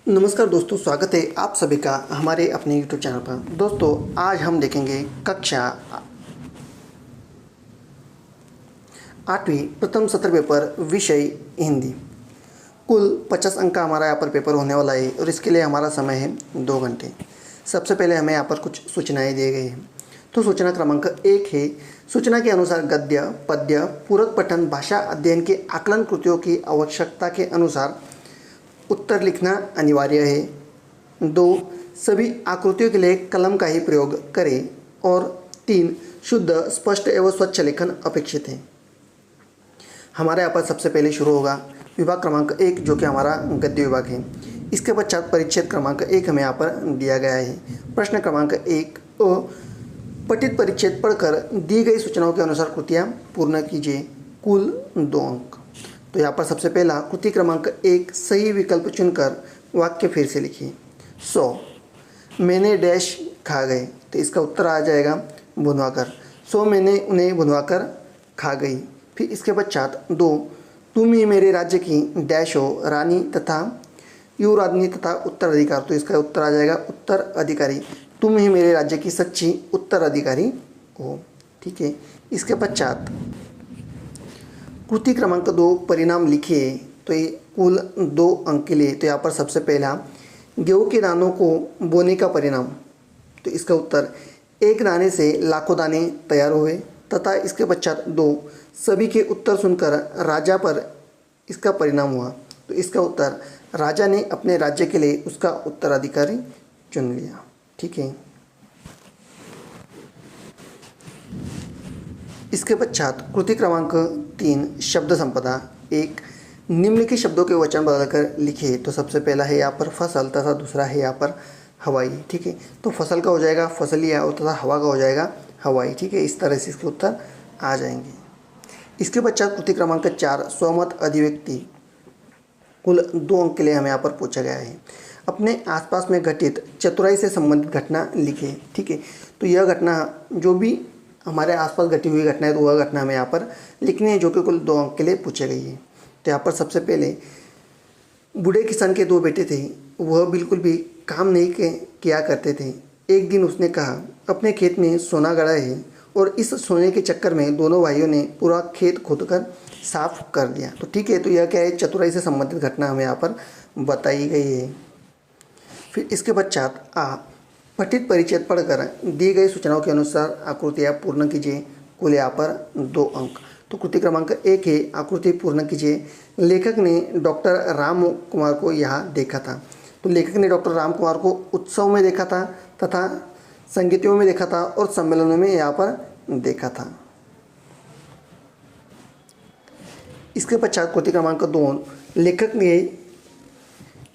नमस्कार दोस्तों, स्वागत है आप सभी का हमारे अपने YouTube चैनल पर। दोस्तों, आज हम देखेंगे कक्षा 8वीं प्रथम सत्र पेपर विषय हिंदी। कुल 50 अंक का हमारा यहाँ पर पेपर होने वाला है और इसके लिए हमारा समय है 2 घंटे। सबसे पहले हमें यहाँ पर कुछ सूचनाएं दिए गई हैं। तो सूचना क्रमांक 1 है, सूचना के अनुसार गद्य, पद्य, पूरक पठन, भाषा अध्ययन के आकलन कृतियों की आवश्यकता के अनुसार उत्तर लिखना अनिवार्य है। 2, सभी आकृतियों के लिए कलम का ही प्रयोग करें। और 3, शुद्ध, स्पष्ट एवं स्वच्छ लेखन अपेक्षित है। हमारे यहाँ पर सबसे पहले शुरू होगा विभाग क्रमांक 1, जो कि हमारा गद्य विभाग है। इसके पश्चात परिच्छेद क्रमांक 1 हमें यहाँ पर दिया गया है। प्रश्न क्रमांक 1, पठित परिच्छेद पढ़कर दी गई सूचनाओं के अनुसार कृतियाँ पूर्ण कीजिए। कुल 2 अंक। तो यहाँ पर सबसे पहला कृति क्रमांक 1, सही विकल्प चुनकर वाक्य फिर से लिखिए। 100 मैंने डैश खा गए, तो इसका उत्तर आ जाएगा भुनवाकर। 100 मैंने उन्हें भुनवाकर खा गई। फिर इसके पश्चात 2, तुम ही मेरे राज्य की डैश हो, रानी तथा युवरानी तथा उत्तराधिकार। तो इसका उत्तर आ जाएगा उत्तराधिकारी। तुम ही मेरे राज्य की सच्ची उत्तराधिकारी हो। ठीक है। इसके पश्चात कृति क्रमांक 2, परिणाम लिखिए। तो ये कुल 2 अंक के लिए। तो यहाँ पर सबसे पहला गेहूं के दानों को बोने का परिणाम। तो इसका उत्तर, एक दाने से लाखों दाने तैयार हुए। तथा इसके पश्चात 2, सभी के उत्तर सुनकर राजा पर इसका परिणाम हुआ। तो इसका उत्तर, राजा ने अपने राज्य के लिए उसका उत्तराधिकारी चुन लिया। ठीक है। इसके पश्चात कृति क्रमांक 3, शब्द संपदा। 1, निम्नलिखित शब्दों के वचन बदलकर लिखिए। तो सबसे पहला है यहाँ पर फसल तथा दूसरा है यहाँ पर हवाई। ठीक है। तो फसल का हो जाएगा फसलिया और तथा हवा का हो जाएगा हवाई। ठीक है। इस तरह से इसके उत्तर आ जाएंगे। इसके पश्चात कृति क्रमांक 4, स्वमत अभिव्यक्ति। कुल 2 अंक के लिए हमें यहाँ पर पूछा गया है। अपने आसपास में घटित चतुराई से संबंधित घटना लिखिए। ठीक है। तो यह घटना जो भी हमारे आसपास घटी हुई घटना है, तो वह घटना हमें यहाँ पर लिखनी है, जो कि कुल 2 अंक के लिए पूछी गई है। तो यहाँ पर सबसे पहले, बूढ़े किसान के 2 बेटे थे, वह बिल्कुल भी काम नहीं किया करते थे। एक दिन उसने कहा, अपने खेत में सोना गड़ा है, और इस सोने के चक्कर में दोनों भाइयों ने पूरा खेत खोदकर साफ कर दिया। तो ठीक है। तो यह क्या है, चतुराई से संबंधित घटना हमें यहाँ पर बताई गई है। फिर इसके पश्चात पठित परिच्छेद पढ़कर दी गई सूचनाओं के अनुसार आकृतियाँ पूर्ण कीजिए। कुल यहाँ पर 2 अंक। तो कृति क्रमांक 1 है, आकृति पूर्ण कीजिए। लेखक ने डॉक्टर राम कुमार को यहाँ देखा था। तो लेखक ने डॉक्टर राम कुमार को उत्सव में देखा था तथा संगीतों में देखा था और सम्मेलनों में यहाँ पर देखा था। इसके पश्चात कृति क्रमांक 2, लेखक ने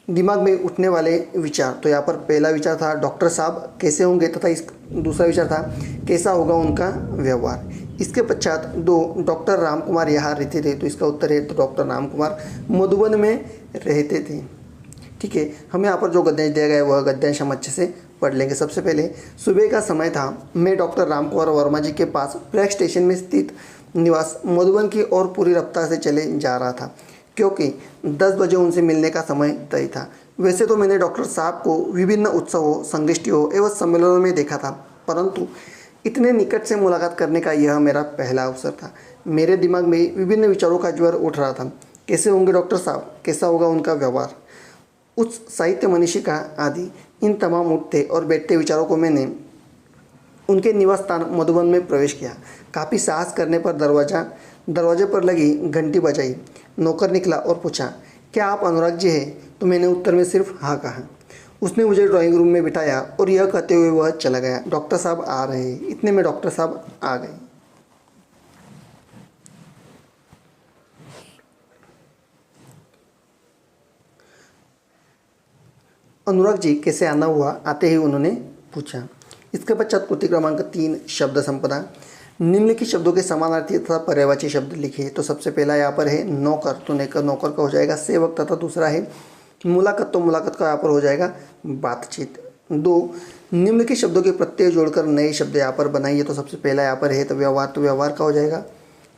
दिमाग में उठने वाले विचार। तो यहाँ पर पहला विचार था, डॉक्टर साहब कैसे होंगे, तथा दूसरा विचार था, कैसा होगा उनका व्यवहार। इसके पश्चात 2, डॉक्टर राम कुमार यहाँ रहते थे। तो इसका उत्तर है, तो डॉक्टर राम कुमार मधुबन में रहते थे। ठीक है। हमें यहाँ पर जो गद्यांश दिया गया है वह गद्यांश हम अच्छे से पढ़ लेंगे। सबसे पहले, सुबह का समय था, मैं डॉक्टर राम कुमार वर्मा जी के पास प्रयाग स्टेशन में स्थित निवास मधुबन की ओर पूरी रफ्तार से चले जा रहा था, क्योंकि 10 बजे उनसे मिलने का समय तय था। वैसे तो मैंने डॉक्टर साहब को विभिन्न उत्सवों, संगोष्ठियों एवं सम्मेलनों में देखा था, परंतु इतने निकट से मुलाकात करने का यह मेरा पहला अवसर था। मेरे दिमाग में विभिन्न विचारों का ज्वर उठ रहा था। कैसे होंगे डॉक्टर साहब, कैसा होगा उनका व्यवहार, उच्च साहित्य मनीषी का आदि, इन तमाम उठते और बैठते विचारों को मैंने उनके निवास स्थान मधुबन में प्रवेश किया। काफ़ी साहस करने पर दरवाजे पर लगी घंटी बजाई। नौकर निकला और पूछा, क्या आप अनुराग जी हैं? तो मैंने उत्तर में सिर्फ हाँ कहा। उसने मुझे ड्राइंग रूम में बिठाया और यह कहते हुए वह चला गया, डॉक्टर साहब आ रहे हैं। इतने में डॉक्टर साहब आ गए। अनुराग जी कैसे आना हुआ, आते ही उन्होंने पूछा। इसके पश्चात कृति क्रमांक 3, शब्द संपदा। निम्नलिखित शब्दों के समानार्थी तथा पर्यायवाची शब्द लिखिए। तो सबसे पहला यहाँ पर है नौकर। तो नौकर का हो जाएगा सेवक, तथा दूसरा है मुलाकात। तो मुलाकात का यहाँ पर हो जाएगा बातचीत। 2, निम्नलिखित शब्दों के प्रत्यय जोड़कर नए शब्द यहाँ पर बनाइए। तो सबसे पहला यहाँ पर है तो व्यवहार। तो व्यवहार का हो जाएगा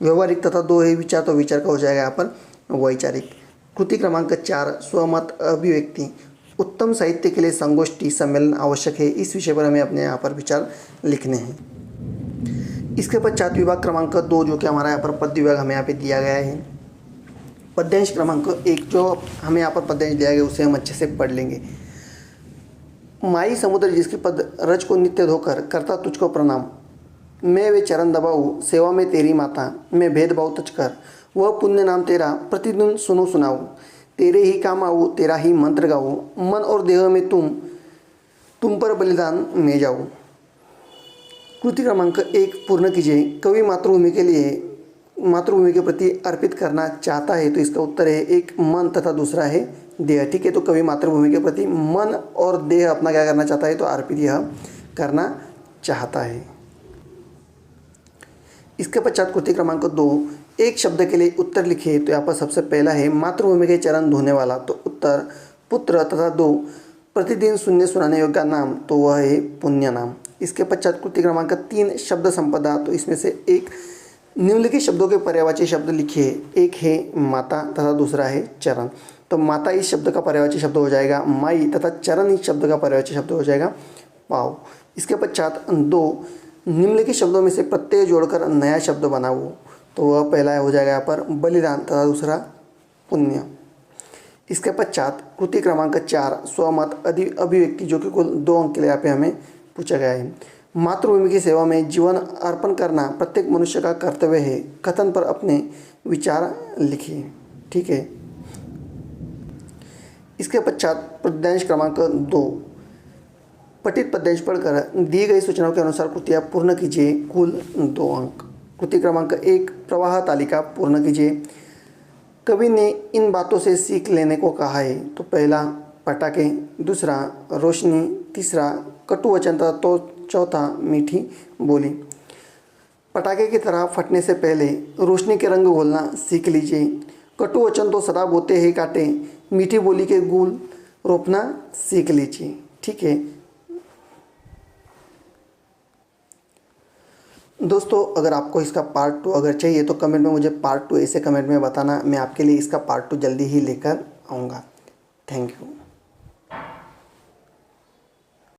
व्यवहारिक। तथा 2 है विचार। तो विचार का हो जाएगा यहाँ पर वैचारिक। कृति क्रमांक 4, स्वमत अभिव्यक्ति। उत्तम साहित्य के लिए संगोष्ठी सम्मेलन आवश्यक है। इस विषय पर हमें अपने यहाँ पर विचार लिखने हैं। इसके पश्चात विभाग क्रमांक 2 जो कि हमारा यहाँ पर पद्य विभाग हमें यहाँ पे दिया गया है। पद्यांश क्रमांक 1 जो हमें यहाँ पर पद्यांश दिया गया उसे हम अच्छे से पढ़ लेंगे। माई समुद्र जिसकी पद रज को नित्य धोकर करता तुझको प्रणाम, मैं वे चरण दबाऊँ सेवा में तेरी माता, मैं भेदभाव तुझ कर वह पुण्य नाम तेरा प्रतिदिन सुनो सुनाऊँ, तेरे ही काम आऊँ तेरा ही मंत्र गाऊँ, मन और देह में तुम पर बलिदान मैं जाऊँ। कृति क्रमांक 1 पूर्ण कीजिए। कवि मातृभूमि के प्रति अर्पित करना चाहता है तो इसका उत्तर है एक मन तथा दूसरा है देह। ठीक है, तो कवि मातृभूमि के प्रति मन और देह अपना क्या करना चाहता है तो अर्पित यह करना चाहता है। इसके पश्चात कृति क्रमांक 2 एक शब्द के लिए उत्तर लिखिए। तो यहाँ पर सबसे पहला है मातृभूमि के चरण धोने वाला, तो उत्तर पुत्र तथा 2 प्रतिदिन सुनने सुनाने योग्य नाम, तो वह है पुण्य नाम। इसके पश्चात कृति क्रमांक 3 शब्द संपदा, तो इसमें से एक निम्नलिखित शब्दों के पर्यायवाची शब्द लिखिए। एक है माता तथा दूसरा है चरण। तो माता इस शब्द का पर्यायवाची शब्द हो जाएगा माई तथा चरण इस शब्द का पर्यायवाची शब्द हो जाएगा पाव। इसके पश्चात 2 निम्नलिखित शब्दों में से प्रत्यय जोड़कर नया शब्द बनाओ, तो वह पहला हो जाएगा यहाँ पर बलिदान तथा दूसरा पुण्य। इसके पश्चात कृति क्रमांक 4 स्वमत अभिव्यक्ति जो कि कुल 2 अंक के लिए यहाँ पे हमें पूछा गया है। मातृभूमि की सेवा में जीवन अर्पण करना प्रत्येक मनुष्य का कर्तव्य है। कथन पर अपने विचार लिखिए। ठीक है। इसके पश्चात पद्यांश क्रमांक 2 पठित पद्यांश पढ़कर दी गई सूचनाओं के अनुसार कृतियाँ पूर्ण कीजिए। कुल 2 अंक। कृति क्रमांक 1 प्रवाह तालिका पूर्ण कीजिए। कवि ने इन बातों से सीख लेने को कहा है, तो पहला पटाखे, दूसरा रोशनी, तीसरा कटु वचन तथा तो चौथा मीठी बोली। पटाखे की तरह फटने से पहले रोशनी के रंग घोलना सीख लीजिए। कटु वचन तो सदा बोते हैं काटे, मीठी बोली के गुल रोपना सीख लीजिए। ठीक है दोस्तों, अगर आपको इसका पार्ट 2 अगर चाहिए तो कमेंट में मुझे पार्ट 2 ऐसे कमेंट में बताना, मैं आपके लिए इसका पार्ट 2 जल्दी ही लेकर आऊँगा। Thank you.